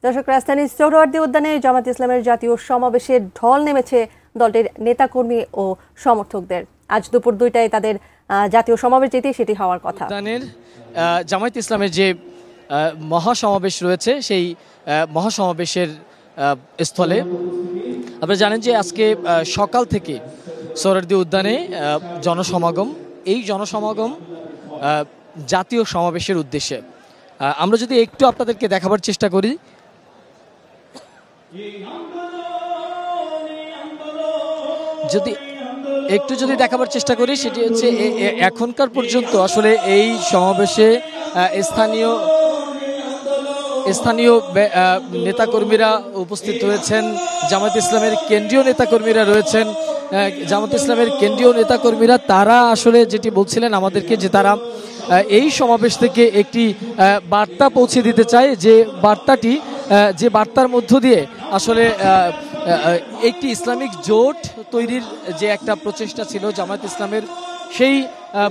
দর্শক, রাজধানীর সোহরাওয়ার্দী উদ্যানে জামায়াতে ইসলামের জাতীয় সমাবেশে ঢল নেমেছে দলটির নেতাকর্মী ও সমর্থকদের। আজ দুপুর 2টায় তাদের জাতীয় সমাবেশ যেটি সেটি হওয়ার কথা। উদ্যানের জামায়াতে ইসলামের যে মহাসমাবেশ রয়েছে সেই মহাসমাবেশের স্থলে আপনারা জানেন যে আজকে সকাল থেকে সোহরাওয়ার্দী উদ্যানে জনসমাগম। এই জনসমাগম জাতীয় সমাবেশের উদ্দেশ্যে। আমরা যদি একটু আপনাদেরকে দেখাবার চেষ্টা করি, যদি দেখাবার চেষ্টা করি সেটি হচ্ছে এখনকার পর্যন্ত আসলে এই সমাবেশে স্থানীয় নেতাকর্মীরা উপস্থিত হয়েছেন, জামায়াতে ইসলামের কেন্দ্রীয় নেতাকর্মীরা রয়েছেন। জামায়াতে ইসলামের কেন্দ্রীয় নেতাকর্মীরা তারা আসলে যেটি বলছিলেন আমাদেরকে যে তারা এই সমাবেশ থেকে একটি বার্তা পৌঁছে দিতে চায়, যে বার্তার মধ্য দিয়ে আসলে একটি ইসলামিক জোট তৈরির যে একটা প্রচেষ্টা ছিল জামায়াতে ইসলামের, সেই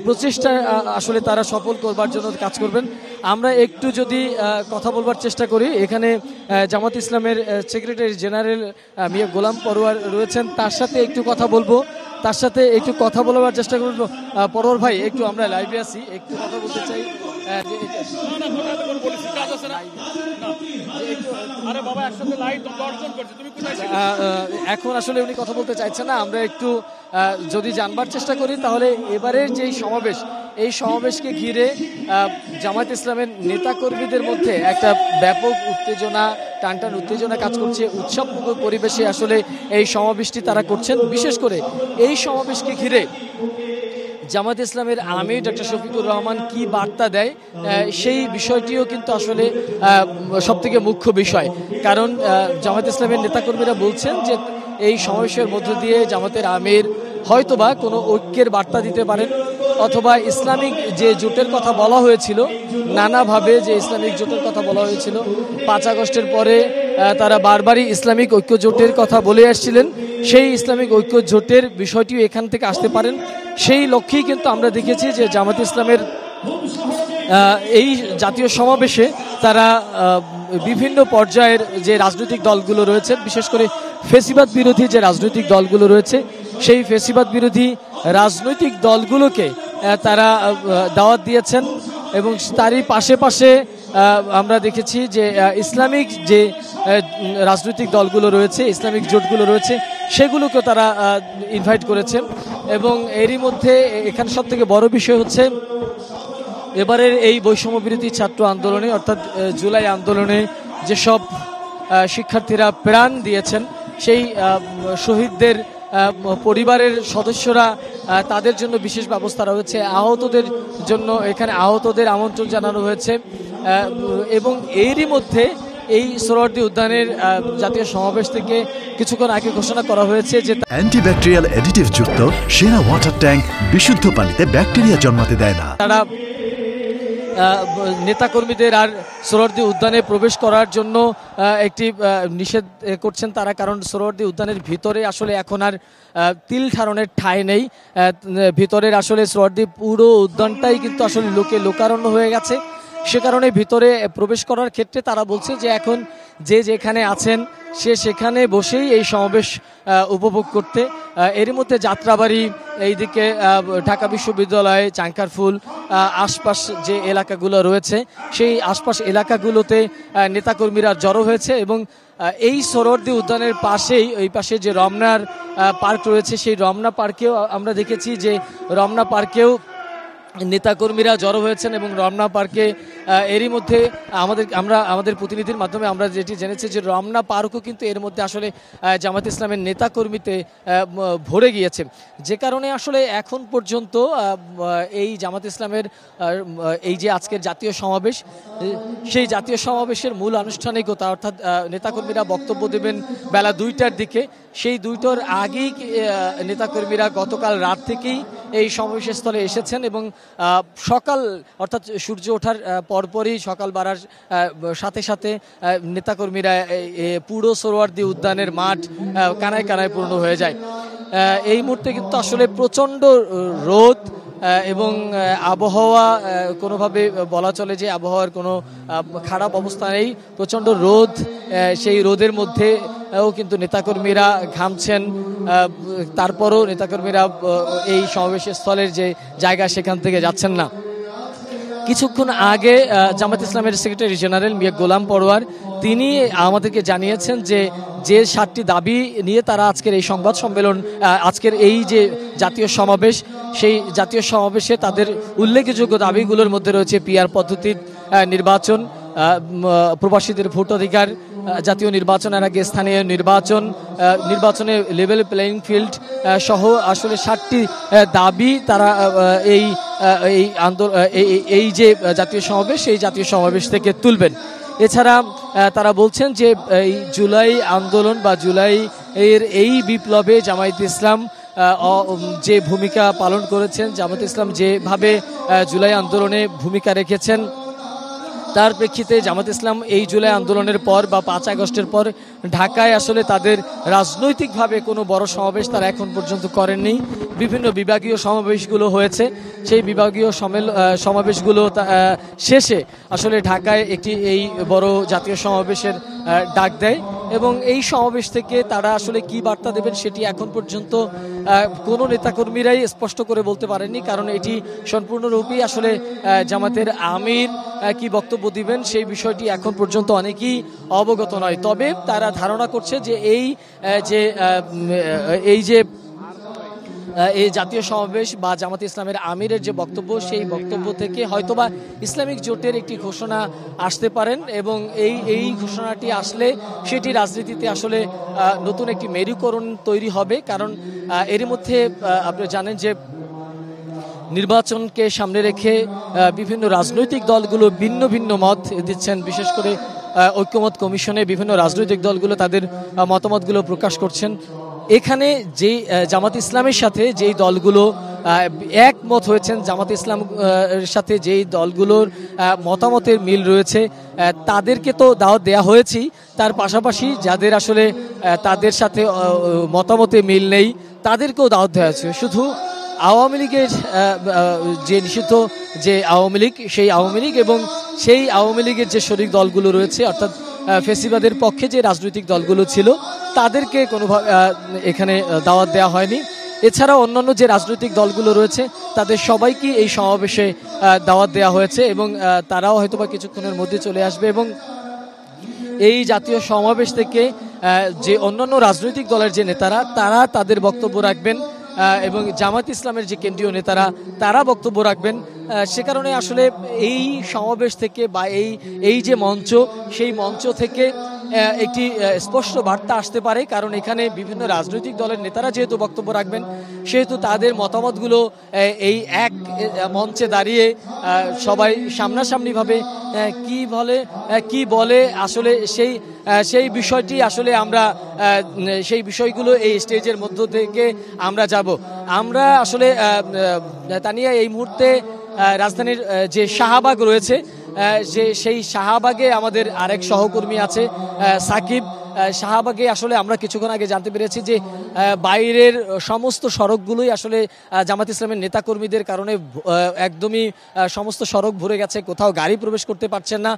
প্রচেষ্টা আসলে তারা সফল করবার জন্য কাজ করবেন। আমরা একটু যদি কথা বলবার চেষ্টা করি, এখানে জামায়াতে ইসলামের সেক্রেটারি জেনারেল মিয়া গোলাম পরোয়ার রয়েছেন, তার সাথে একটু কথা বলবার চেষ্টা করবো। পরোয়ার ভাই, একটু আমরা লাইভে আছি, একটু কথা বলতে চাই। এখন আসলে উনি কথা বলতে চাইছেন না। আমরা একটু যদি জানবার চেষ্টা করি তাহলে এবারের যে সমাবেশ, এই সমাবেশকে ঘিরে জামায়াতে ইসলামের নেতাকর্মীদের মধ্যে একটা ব্যাপক উত্তেজনা, টানটান উত্তেজনা কাজ করছে। উৎসবমুখর পরিবেশে আসলে এই সমাবেশটি তারা করছেন। বিশেষ করে এই সমাবেশকে ঘিরে জামায়াতে ইসলামের আমির ডক্টর শফিকুর রহমান কি বার্তা দেয়, সেই বিষয়টিও কিন্তু আসলে সবথেকে মুখ্য বিষয়। কারণ জামায়াতে ইসলামের নেতাকর্মীরা বলছেন যে এই সমাবেশের মধ্য দিয়ে জামায়াতের আমির হয়তোবা কোনো ঐক্যের বার্তা দিতে পারেন, অথবা ইসলামিক যে জোটের কথা বলা হয়েছিল, নানাভাবে যে ইসলামিক জোটের কথা বলা হয়েছিল 5 আগস্টের পরে তারা বারবারই ইসলামিক ঐক্য জোটের কথা বলে আসছিলেন, সেই ইসলামিক ঐক্য জোটের বিষয়টিও এখান থেকে আসতে পারেন। সেই লক্ষ্যেই কিন্তু আমরা দেখেছি যে জামায়াতে ইসলামের এই জাতীয় সমাবেশে তারা বিভিন্ন পর্যায়ের যে রাজনৈতিক দলগুলো রয়েছে, বিশেষ করে ফেসিবাদ বিরোধী যে রাজনৈতিক দলগুলো রয়েছে, সেই ফেসিবাদ বিরোধী রাজনৈতিক দলগুলোকে তারা দাওয়াত দিয়েছেন। এবং তারই পাশে আমরা দেখেছি যে ইসলামিক যে রাজনৈতিক দলগুলো রয়েছে, ইসলামিক জোটগুলো রয়েছে, সেগুলোকে তারা ইনভাইট করেছেন। এবং এরই মধ্যে এখানে সব থেকে বড় বিষয় হচ্ছে এবারের এই বৈষম্য বিরোধী ছাত্র আন্দোলনে, অর্থাৎ জুলাই আন্দোলনে যেসব শিক্ষার্থীরা প্রাণ দিয়েছেন, সেই শহীদদের পরিবারের সদস্যরা, তাদের জন্য বিশেষ ব্যবস্থা রয়েছে। আহতদের জন্য এখানে আহতদের আমন্ত্রণ জানানো হয়েছে। এবং এরই মধ্যে এই সোহরাওয়ার্দী উদ্যানের জাতীয় সমাবেশ থেকে কিছুক্ষণ আগে ঘোষণা করা হয়েছে যে অ্যান্টিব্যাকটেরিয়াল অ্যাডিটিভ যুক্ত সেরা ওয়াটার ট্যাঙ্ক বিশুদ্ধ পানিতে ব্যাকটেরিয়া জন্মাতে দেয় না। তারা নেতাকর্মীদের আর সোহরাওয়ার্দী উদ্যানে প্রবেশ করার জন্য একটি নিষেধ করছেন তারা, কারণ সোহরাওয়ার্দী উদ্যানের ভিতরে আসলে এখন আর তিল ধারণের ঠাঁই নেই। ভিতরের আসলে সোহরাওয়ার্দী পুরো উদ্যানটাই কিন্তু আসলে লোকারণ্য হয়ে গেছে। সে কারণে ভিতরে প্রবেশ করার ক্ষেত্রে তারা বলছে যে এখন যে যেখানে আছেন সে সেখানে বসেই এই সমাবেশ উপভোগ করতে। এরই মধ্যে যাত্রাবাড়ি, এইদিকে ঢাকা বিশ্ববিদ্যালয়, চাঙ্কারফুল, আশপাশ যে এলাকাগুলো রয়েছে, সেই আশপাশ এলাকাগুলোতে নেতাকর্মীরা জড়ো হয়েছে। এবং এই সোহরাওয়ার্দী উদ্যানের পাশেই, ওই পাশে যে রমনার পার্ক রয়েছে, সেই রমনা পার্কেও আমরা দেখেছি যে রমনা পার্কেও নেতাকর্মীরা জড়ো হয়েছেন। এবং রমনা পার্কে এরই মধ্যে আমাদের প্রতিনিধির মাধ্যমে আমরা যেটি জেনেছি যে রমনা পার্কও কিন্তু এর মধ্যে আসলে জামায়াতে ইসলামের নেতাকর্মীতে ভরে গিয়েছে। যে কারণে আসলে এখন পর্যন্ত এই জামায়াতে ইসলামের এই যে আজকের জাতীয় সমাবেশ, সেই জাতীয় সমাবেশের মূল আনুষ্ঠানিকতা, অর্থাৎ নেতাকর্মীরা বক্তব্য দেবেন বেলা 2টার দিকে। সেই 2টার আগেই নেতাকর্মীরা গতকাল রাত থেকেই এই সমাবেশের স্থলে এসেছেন। এবং সকাল, অর্থাৎ সূর্য ওঠার পরপরই, সকাল বাড়ার সাথে সাথে নেতাকর্মীরা পুরো সোহরাওয়ার্দী উদ্যানের মাঠ কানায় কানায় পূর্ণ হয়ে যায়। এই মুহূর্তে কিন্তু আসলে প্রচণ্ড রোদ, এবং আবহাওয়া কোনোভাবে বলা চলে যে আবহাওয়ার কোনো খারাপ অবস্থা নেই, প্রচণ্ড রোদ, সেই রোদের মধ্যেও কিন্তু নেতাকর্মীরা ঘামছেন। তারপরও নেতাকর্মীরা এই সমাবেশের স্থলের যে জায়গা সেখান থেকে যাচ্ছেন না। কিছুক্ষণ আগে জামাত ইসলামের সেক্রেটারি জেনারেল মিয়া গোলাম পরোয়ার তিনি আমাদেরকে জানিয়েছেন যে 7টি দাবি নিয়ে তারা আজকের এই সংবাদ সম্মেলন, আজকের এই যে জাতীয় সমাবেশ, সেই জাতীয় সমাবেশে তাদের উল্লেখযোগ্য দাবিগুলোর মধ্যে রয়েছে পিআর পদ্ধতির নির্বাচন, প্রবাসীদের ভোটাধিকার, জাতীয় নির্বাচনের আগে স্থানীয় নির্বাচন, নির্বাচনে লেভেল প্লেইং ফিল্ড সহ আসলে 7টি দাবি তারা এই যে জাতীয় সমাবেশ, সেই জাতীয় সমাবেশ থেকে তুলবেন। এছাড়া তারা বলছেন যে এই জুলাই আন্দোলন বা জুলাই এর এই বিপ্লবে জামায়াত ইসলাম যে ভূমিকা পালন করেছেন, জামায়াত ইসলাম যেভাবে জুলাই আন্দোলনে ভূমিকা রেখেছেন, তার প্রেক্ষিতে জামাত ইসলাম এই জুলাই আন্দোলনের পর বা 5 আগস্টের পর ঢাকায় আসলে তাদের রাজনৈতিকভাবে কোনো বড় সমাবেশ তারা এখন পর্যন্ত করেননি। বিভিন্ন বিভাগীয় সমাবেশগুলো হয়েছে, সেই বিভাগীয় সমাবেশগুলো শেষে আসলে ঢাকায় একটি এই বড় জাতীয় সমাবেশের ডাক দেয় এবং এই সমাবেশ থেকে তারা আসলে কি বার্তা দেবেন সেটি এখন পর্যন্ত কোনো নেতাকর্মীরাই স্পষ্ট করে বলতে পারেননি, কারণ এটি সম্পূর্ণরূপেই আসলে জামাতের আমির কি বক্তব্য দিবেন সেই বিষয়টি এখন পর্যন্ত অনেকেই অবগত নয়। তবে তারা ধারণা করছে যে এই জাতীয় সমাবেশ বা জামাত ইসলামের আমিরের যে বক্তব্য, সেই বক্তব্য থেকে হয়তোবা ইসলামিক জোটের একটি ঘোষণা আসতে পারেন এবং এই ঘোষণাটি আসলে সেটি রাজনীতিতে আসলে নতুন একটি মেরুকরণ তৈরি হবে। কারণ এর মধ্যে আপনি জানেন যে নির্বাচনকে সামনে রেখে বিভিন্ন রাজনৈতিক দলগুলো ভিন্ন ভিন্ন মত দিচ্ছেন, বিশেষ করে ঐক্যমত কমিশনে বিভিন্ন রাজনৈতিক দলগুলো তাদের মতামতগুলো প্রকাশ করছেন। এখানে যেই জামাত ইসলামের সাথে যেই দলগুলো একমত হয়েছেন, জামাত ইসলাম সাথে যেই দলগুলোর মতামতের মিল রয়েছে তাদেরকে তো দাওয়াত দেওয়া হয়েছেই, তার পাশাপাশি যাদের আসলে তাদের সাথে মতামতে মিল নেই তাদেরকেও দাওয়াত দেওয়া হয়েছে। শুধু আওয়ামী লীগের যে নিষিদ্ধ যে আওয়ামী লীগ, সেই আওয়ামী লীগ এবং সেই আওয়ামী লীগের যে শরিক দলগুলো রয়েছে, অর্থাৎ ফেসিবাদের পক্ষে যে রাজনৈতিক দলগুলো ছিল তাদেরকে কোনোভাবে এখানে দাওয়াত দেওয়া হয়নি। এছাড়া অন্যান্য যে রাজনৈতিক দলগুলো রয়েছে তাদের সবাইকে এই সমাবেশে দাওয়াত দেওয়া হয়েছে এবং তারাও হয়তোবা কিছুক্ষণের মধ্যে চলে আসবে এবং এই জাতীয় সমাবেশ থেকে যে অন্যান্য রাজনৈতিক দলের যে নেতারা তারা তাদের বক্তব্য রাখবেন এবং জামাত ইসলামের যে কেন্দ্রীয় নেতারা তারা বক্তব্য রাখবেন। সে কারণে আসলে এই সমাবেশ থেকে বা এই যে মঞ্চ, সেই মঞ্চ থেকে একটি স্পষ্ট বার্তা আসতে পারে, কারণ এখানে বিভিন্ন রাজনৈতিক দলের নেতারা যেহেতু বক্তব্য রাখবেন সেহেতু তাদের মতামতগুলো এই এক মঞ্চে দাঁড়িয়ে সবাই সামনাসামনিভাবে কি বলে আসলে সেই বিষয়টি আসলে আমরা সেই বিষয়গুলো এই স্টেজের মধ্য থেকে আমরা যাব। আমরা আসলে তানিয়া এই মুহূর্তে রাজধানীর যে শাহবাগ রয়েছে সেই শাহবাগে আমাদের আরেক সহকর্মী আছে সাকিব। শাহবাগে আসলে আমরা কিছুক্ষণ আগে জানতে পেরেছি যে বাইরের সমস্ত সড়কগুলোই আসলে জামাত ইসলামের নেতাকর্মীদের কারণে একদমই সমস্ত সড়ক ভরে গেছে, কোথাও গাড়ি প্রবেশ করতে পারছেন না।